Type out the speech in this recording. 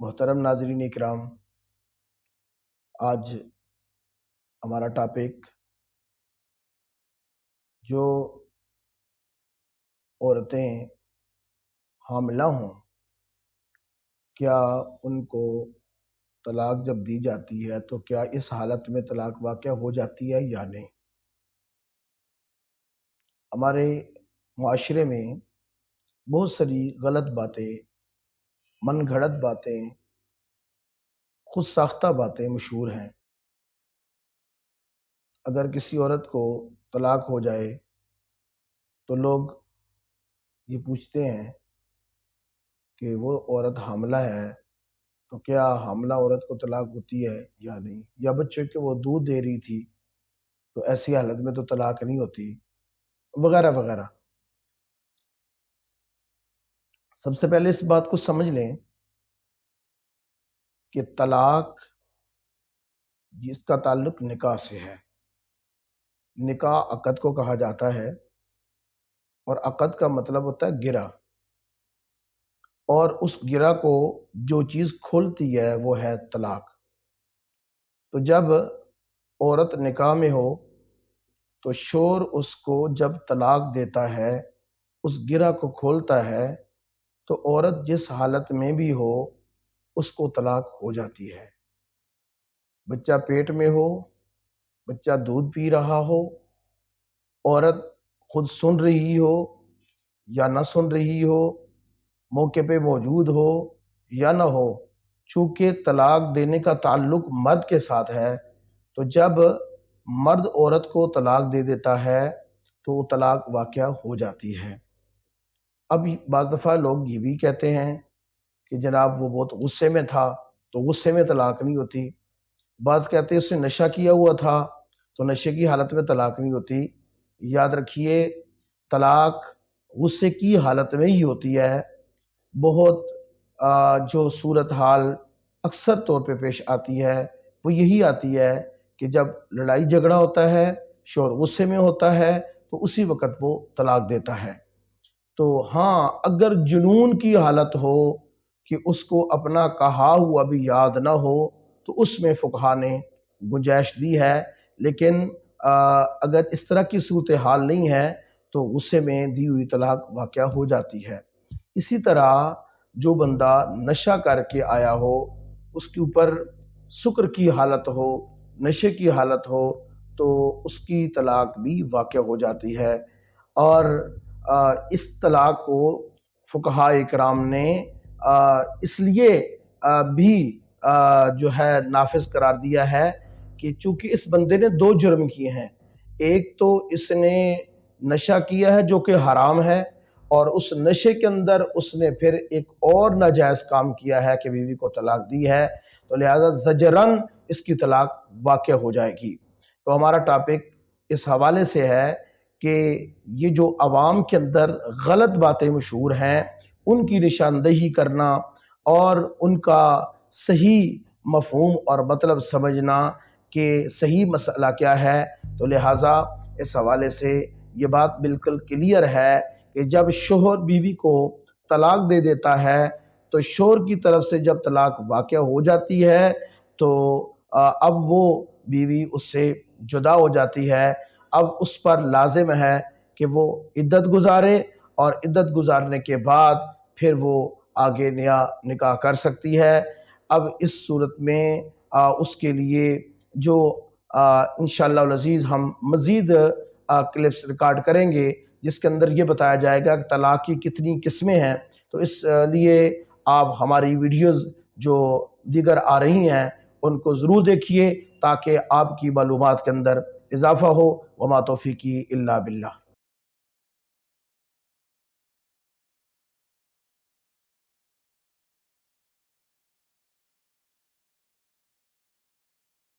محترم ناظرین اکرام، آج ہمارا ٹاپک جو عورتیں حاملہ ہوں کیا ان کو طلاق جب دی جاتی ہے تو کیا اس حالت میں طلاق واقع ہو جاتی ہے یا نہیں۔ ہمارے معاشرے میں بہت ساری غلط باتیں، من گھڑت باتیں، خود ساختہ باتیں مشہور ہیں۔ اگر کسی عورت کو طلاق ہو جائے تو لوگ یہ پوچھتے ہیں کہ وہ عورت حاملہ ہے تو کیا حاملہ عورت کو طلاق ہوتی ہے یا نہیں، یا بچے کہ وہ دودھ دے رہی تھی تو ایسی حالت میں تو طلاق نہیں ہوتی، وغیرہ وغیرہ۔ سب سے پہلے اس بات کو سمجھ لیں کہ طلاق جس کا تعلق نکاح سے ہے، نکاح عقد کو کہا جاتا ہے، اور عقد کا مطلب ہوتا ہے گرہ، اور اس گرہ کو جو چیز کھولتی ہے وہ ہے طلاق۔ تو جب عورت نکاح میں ہو تو شوہر اس کو جب طلاق دیتا ہے، اس گرہ کو کھولتا ہے، تو عورت جس حالت میں بھی ہو اس کو طلاق ہو جاتی ہے۔ بچہ پیٹ میں ہو، بچہ دودھ پی رہا ہو، عورت خود سن رہی ہو یا نہ سن رہی ہو، موقع پہ موجود ہو یا نہ ہو، چونکہ طلاق دینے کا تعلق مرد کے ساتھ ہے، تو جب مرد عورت کو طلاق دے دیتا ہے تو وہ طلاق واقع ہو جاتی ہے۔ اب بعض دفعہ لوگ یہ بھی کہتے ہیں کہ جناب وہ بہت غصے میں تھا تو غصے میں طلاق نہیں ہوتی، بعض کہتے ہیں اس نے نشہ کیا ہوا تھا تو نشے کی حالت میں طلاق نہیں ہوتی۔ یاد رکھیے، طلاق غصے کی حالت میں ہی ہوتی ہے۔ بہت جو صورتحال اکثر طور پہ پیش آتی ہے وہ یہی آتی ہے کہ جب لڑائی جھگڑا ہوتا ہے، شوہر غصے میں ہوتا ہے تو اسی وقت وہ طلاق دیتا ہے۔ تو ہاں، اگر جنون کی حالت ہو کہ اس کو اپنا کہا ہوا بھی یاد نہ ہو تو اس میں فقہا نے گنجائش دی ہے، لیکن اگر اس طرح کی صورتحال نہیں ہے تو غصے میں دی ہوئی طلاق واقع ہو جاتی ہے۔ اسی طرح جو بندہ نشہ کر کے آیا ہو، اس کے اوپر سکر کی حالت ہو، نشے کی حالت ہو، تو اس کی طلاق بھی واقع ہو جاتی ہے۔ اور اس طلاق کو فقہاء اکرام نے اس لیے بھی جو ہے نافذ قرار دیا ہے کہ چونکہ اس بندے نے دو جرم کیے ہیں، ایک تو اس نے نشہ کیا ہے جو کہ حرام ہے، اور اس نشے کے اندر اس نے پھر ایک اور ناجائز کام کیا ہے کہ بیوی کو طلاق دی ہے، تو لہذا زجراً اس کی طلاق واقع ہو جائے گی۔ تو ہمارا ٹاپک اس حوالے سے ہے کہ یہ جو عوام کے اندر غلط باتیں مشہور ہیں ان کی نشاندہی کرنا اور ان کا صحیح مفہوم اور مطلب سمجھنا کہ صحیح مسئلہ کیا ہے، تو لہٰذا اس حوالے سے یہ بات بالکل کلیئر ہے کہ جب شوہر بیوی کو طلاق دے دیتا ہے تو شوہر کی طرف سے جب طلاق واقع ہو جاتی ہے تو اب وہ بیوی اس سے جدا ہو جاتی ہے۔ اب اس پر لازم ہے کہ وہ عدت گزارے، اور عدت گزارنے کے بعد پھر وہ آگے نیا نکاح کر سکتی ہے۔ اب اس صورت میں اس کے لیے جو انشاءاللہ العزیز ہم مزید کلپس ریکارڈ کریں گے جس کے اندر یہ بتایا جائے گا کہ طلاق کی کتنی قسمیں ہیں، تو اس لیے آپ ہماری ویڈیوز جو دیگر آ رہی ہیں ان کو ضرور دیکھیے تاکہ آپ کی معلومات کے اندر اضافہ ہو۔ وما توفیقی الا باللہ۔